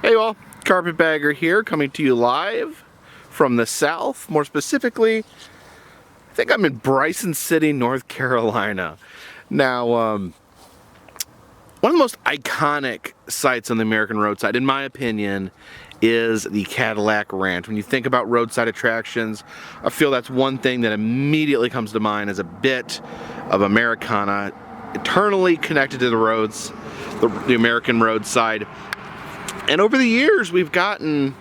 Hey all, Carpetbagger here, coming to you live from the south. More specifically, I think I'm in Bryson City, North Carolina. Now, one of the most iconic sites on the American roadside, in my opinion, is the Kayak Ranch. When you think about roadside attractions, I feel that's one thing that immediately comes to mind as a bit of Americana, eternally connected to the roads, the American roadside. And over the years, we've gotten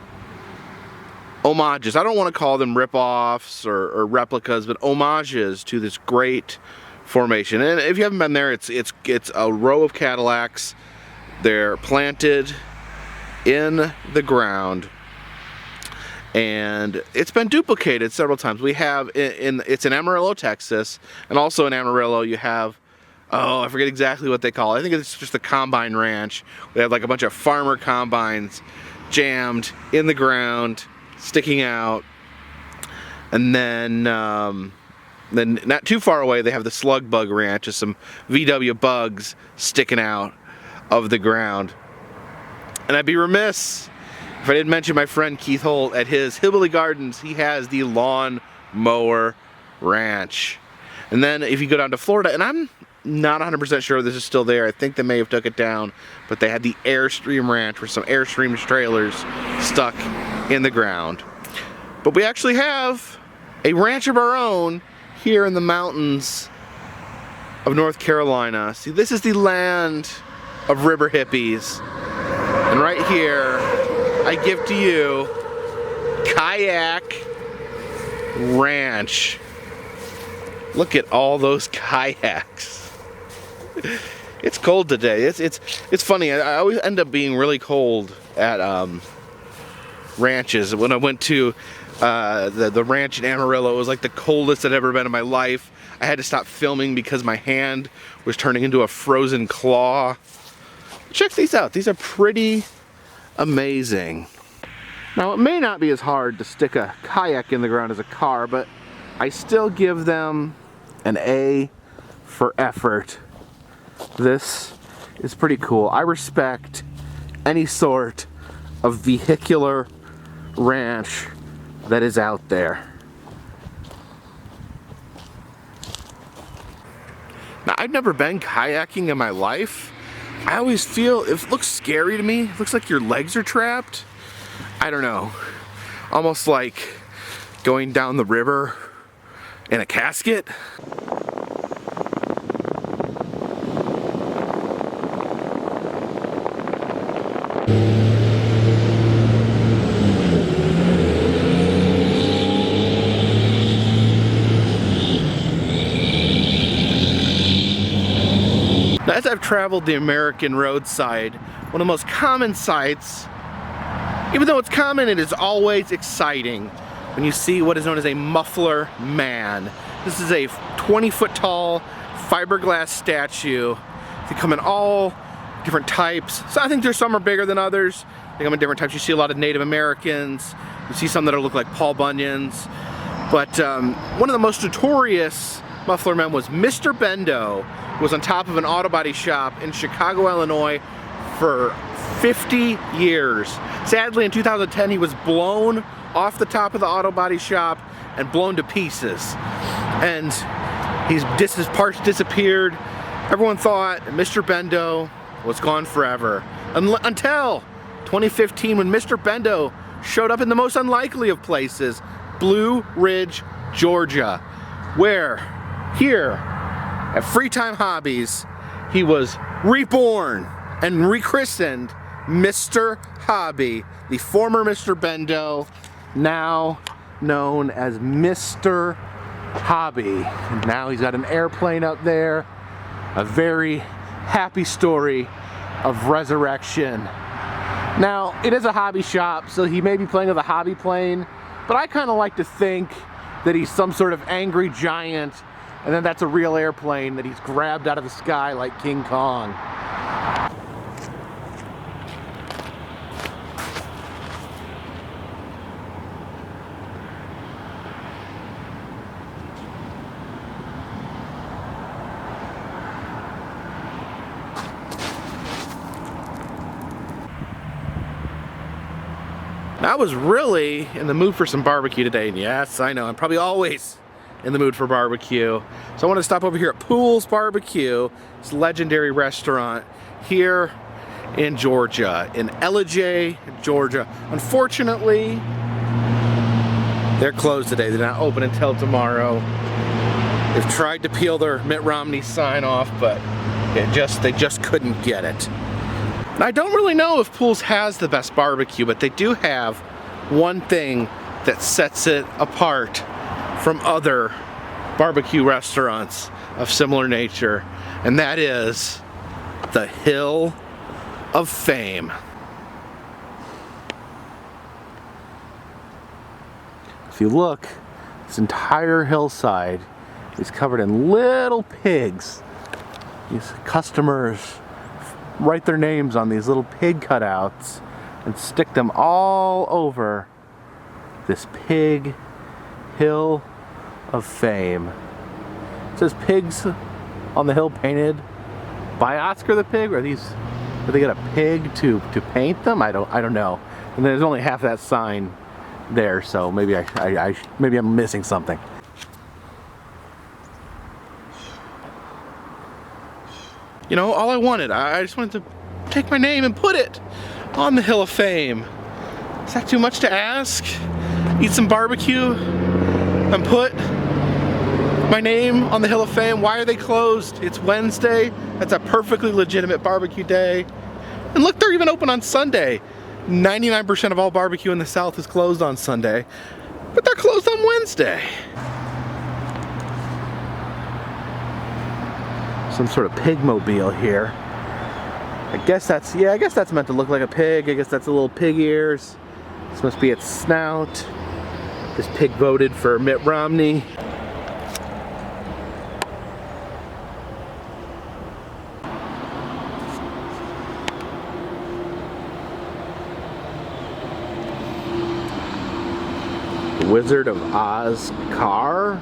homages. I don't want to call them rip-offs or replicas, but homages to this great formation. And if you haven't been there, it's a row of Cadillacs. They're planted in the ground, and it's been duplicated several times. We have it's in Amarillo, Texas, and also in Amarillo you have, oh, I forget exactly what they call it. I think it's just the Combine Ranch. We have like a bunch of farmer combines jammed in the ground, sticking out. And then not too far away, they have the Slug Bug Ranch, with some VW bugs sticking out of the ground. And I'd be remiss if I didn't mention my friend Keith Holt at his Hillbilly Gardens. He has the Lawn Mower Ranch. And then if you go down to Florida, and I'm not 100% sure this is still there. I think they may have took it down, but they had the Airstream Ranch with some Airstream trailers stuck in the ground. But we actually have a ranch of our own here in the mountains of North Carolina. See, this is the land of river hippies. And right here, I give to you Kayak Ranch. Look at all those kayaks. It's cold today. It's funny. I always end up being really cold at ranches. When I went to the ranch in Amarillo, it was like the coldest I'd ever been in my life. I had to stop filming because my hand was turning into a frozen claw. Check these out. These are pretty amazing. Now, it may not be as hard to stick a kayak in the ground as a car, but I still give them an A for effort. This is pretty cool. I respect any sort of vehicular ranch that is out there. Now, I've never been kayaking in my life. I always feel it looks scary to me. It looks like your legs are trapped. I don't know. Almost like going down the river in a casket. As I've traveled the American roadside, one of the most common sights, even though it's common, it is always exciting when you see what is known as a muffler man. This is a 20-foot tall fiberglass statue. They come in all different types. So I think there's some are bigger than others. They come in different types. You see a lot of Native Americans. You see some that look like Paul Bunyan's. But one of the most notorious muffler men was Mr. Bendo, who was on top of an auto body shop in Chicago, Illinois for 50 years. Sadly, in 2010, he was blown off the top of the auto body shop and blown to pieces. And his parts disappeared. Everyone thought Mr. Bendo was gone forever. Until 2015, when Mr. Bendo showed up in the most unlikely of places, Blue Ridge, Georgia, where here at Free Time Hobbies, he was reborn and rechristened Mr. Hobby, the former Mr. Bendo, now known as Mr. Hobby. And now he's got an airplane up there, a very happy story of resurrection. Now, it is a hobby shop, so he may be playing with a hobby plane, but I kind of like to think that he's some sort of angry giant, and then that's a real airplane that he's grabbed out of the sky like King Kong. I was really in the mood for some barbecue today, and yes, I know, I'm probably always in the mood for barbecue. So I want to stop over here at Pools Barbecue. It's a legendary restaurant here in Georgia, in Ellijay, Georgia. Unfortunately, they're closed today. They're not open until tomorrow. They've tried to peel their Mitt Romney sign off, but they just couldn't get it. I don't really know if Pools has the best barbecue, but they do have one thing that sets it apart from other barbecue restaurants of similar nature, and that is the Hill of Fame. If you look, this entire hillside is covered in little pigs. These customers write their names on these little pig cutouts and stick them all over this Pig Hill of Fame. It says pigs on the hill painted by Oscar the Pig. Are they got a pig to paint them? I don't know. And there's only half that sign there, so maybe maybe I'm missing something. You know, all I wanted, I just wanted to take my name and put it on the Hill of Fame. Is that too much to ask? Eat some barbecue and put my name on the Hill of Fame? Why are they closed? It's Wednesday. That's a perfectly legitimate barbecue day. And look, they're even open on Sunday. 99% of all barbecue in the South is closed on Sunday, but they're closed on Wednesday. Some sort of pig mobile here. I guess that's meant to look like a pig. I guess that's a little pig ears. This must be its snout. This pig voted for Mitt Romney. The Wizard of Oz car.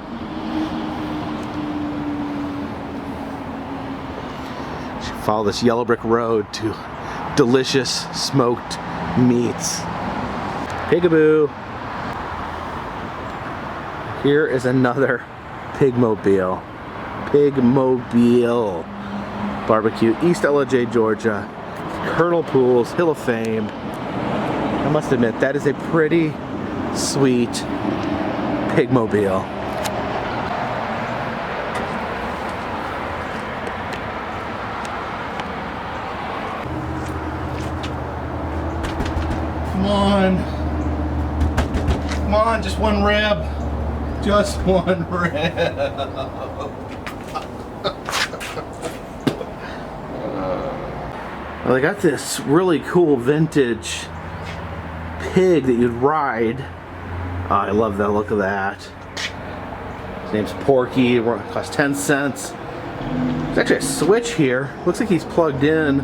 Follow this yellow brick road to delicious smoked meats. Pigaboo. Here is another pigmobile. Pigmobile barbecue, East Ellijay, Georgia. Colonel Pools, Hill of Fame. I must admit, that is a pretty sweet pigmobile. Come on, just one rib. Just one rib. Well, they got this really cool vintage pig that you'd ride. Oh, I love the look of that. His name's Porky. It costs 10 cents. There's actually a switch here. Looks like he's plugged in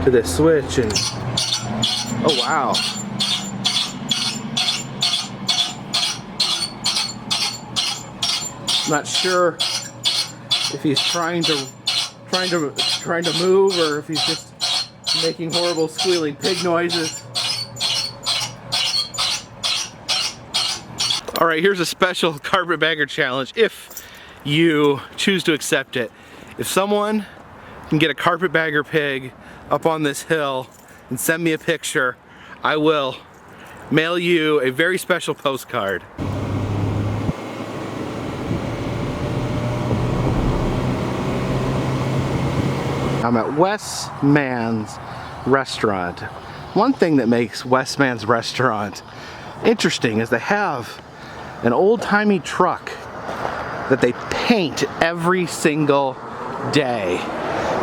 to this switch, and oh wow. Not sure if he's trying to move or if he's just making horrible squealing pig noises. All right, here's a special carpetbagger challenge if you choose to accept it. If someone can get a carpetbagger pig up on this hill and send me a picture, I will mail you a very special postcard. I'm at Wesmans Restaurant. One thing that makes Wesmans Restaurant interesting is they have an old-timey truck that they paint every single day.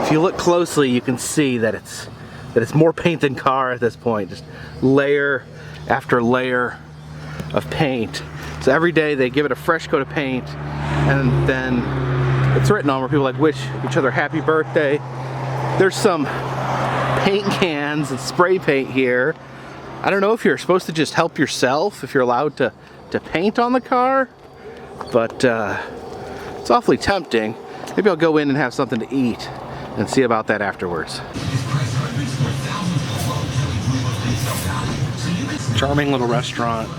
If you look closely, you can see that it's more paint than car at this point. Just layer after layer of paint. So every day they give it a fresh coat of paint, and then it's written on where people like wish each other happy birthday. There's some paint cans and spray paint here. I don't know if you're supposed to just help yourself, if you're allowed to paint on the car, but it's awfully tempting. Maybe I'll go in and have something to eat and see about that afterwards. charming little restaurant.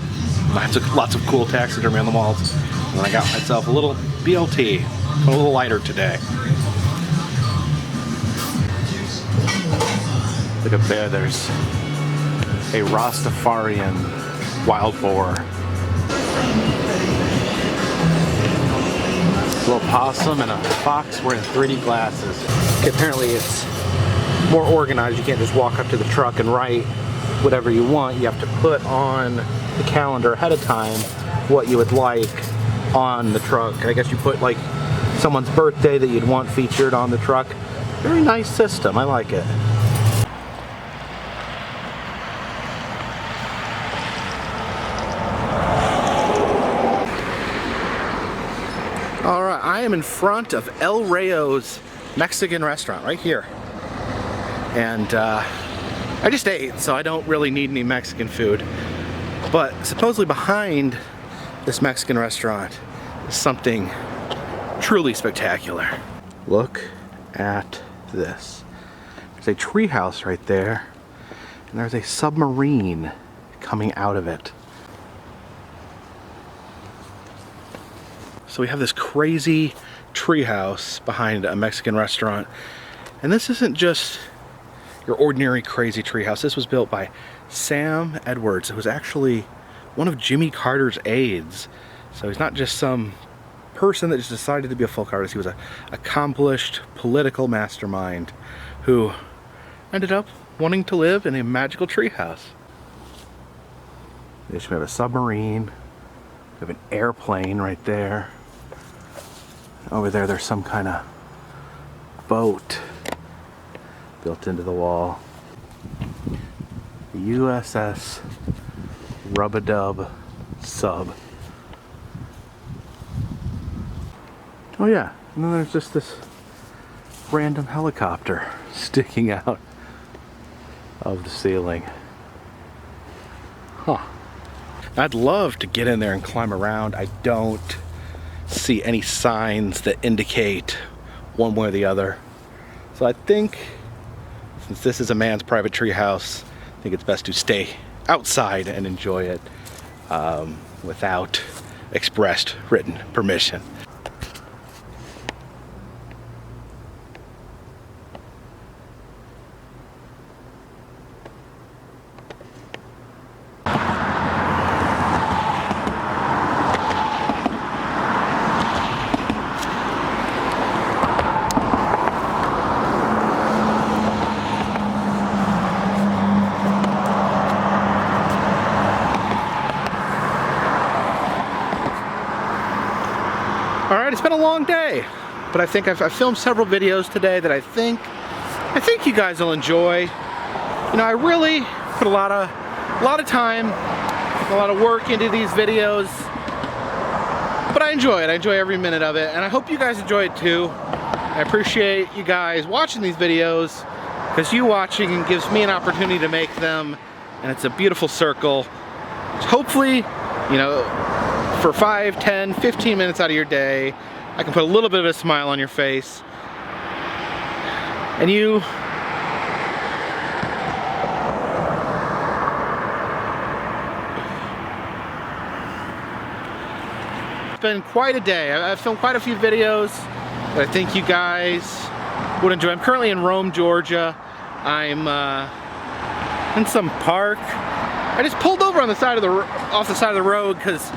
Lots of cool taxidermy on the walls. And then I got myself a little BLT, a little lighter today. Look up there, there's a Rastafarian wild boar. A little possum and a fox wearing 3D glasses. Okay, apparently it's more organized. You can't just walk up to the truck and write whatever you want. You have to put on the calendar ahead of time what you would like on the truck. I guess you put like someone's birthday that you'd want featured on the truck. Very nice system, I like it. Alright, I am in front of El Rayo's Mexican restaurant right here. And I just ate, so I don't really need any Mexican food. But supposedly behind this Mexican restaurant is something truly spectacular. Look at this. There's a treehouse right there, and there's a submarine coming out of it. So we have this crazy treehouse behind a Mexican restaurant, and this isn't just your ordinary crazy treehouse. This was built by Sam Edwards, who was actually one of Jimmy Carter's aides. So he's not just some person that just decided to be a folk artist. He was an accomplished political mastermind who ended up wanting to live in a magical treehouse. We have a submarine. We have an airplane right there. Over there, there's some kind of boat built into the wall. The USS Rub-a-Dub sub. Oh yeah, and then there's just this random helicopter sticking out of the ceiling. Huh. I'd love to get in there and climb around. I don't see any signs that indicate one way or the other. So I think, since this is a man's private tree house, I think it's best to stay outside and enjoy it without expressed written permission. Alright, it's been a long day, but I think I've filmed several videos today that I think you guys will enjoy. You know, I really put a lot of time, a lot of work into these videos, but I enjoy it. I enjoy every minute of it, and I hope you guys enjoy it too. I appreciate you guys watching these videos, because you watching gives me an opportunity to make them, and it's a beautiful circle. Hopefully, you know, for 5, 10, 15 minutes out of your day, I can put a little bit of a smile on your face. And you it's been quite a day. I've filmed quite a few videos that I think you guys would enjoy. I'm currently in Rome, Georgia. I'm in some park. I just pulled over on the side of off the side of the road because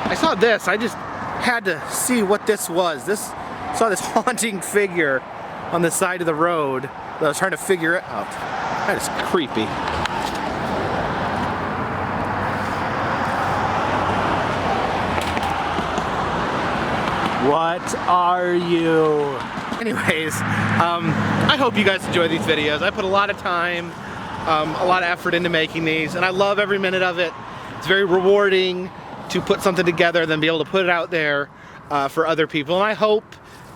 I saw this. I just had to see what this was. Saw this haunting figure on the side of the road that I was trying to figure out. That is creepy. What are you? Anyways, I hope you guys enjoy these videos. I put a lot of time, a lot of effort into making these, and I love every minute of it. It's very rewarding to put something together and then be able to put it out there for other people. And I hope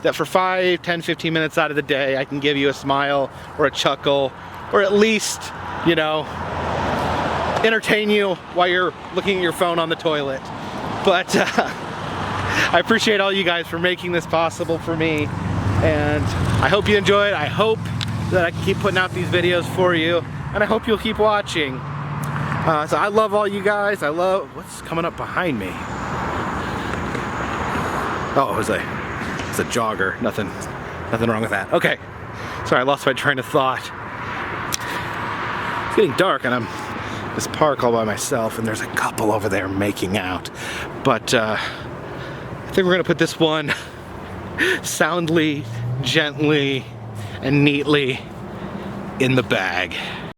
that for 5, 10, 15 minutes out of the day, I can give you a smile or a chuckle, or at least, you know, entertain you while you're looking at your phone on the toilet. But I appreciate all you guys for making this possible for me, and I hope you enjoy it. I hope that I can keep putting out these videos for you, and I hope you'll keep watching. So I love all you guys. I love what's coming up behind me. Oh, it's a jogger. Nothing wrong with that. Okay. Sorry, I lost my train of thought. It's getting dark and I'm in this park all by myself, and there's a couple over there making out. But I think we're gonna put this one soundly, gently, and neatly in the bag.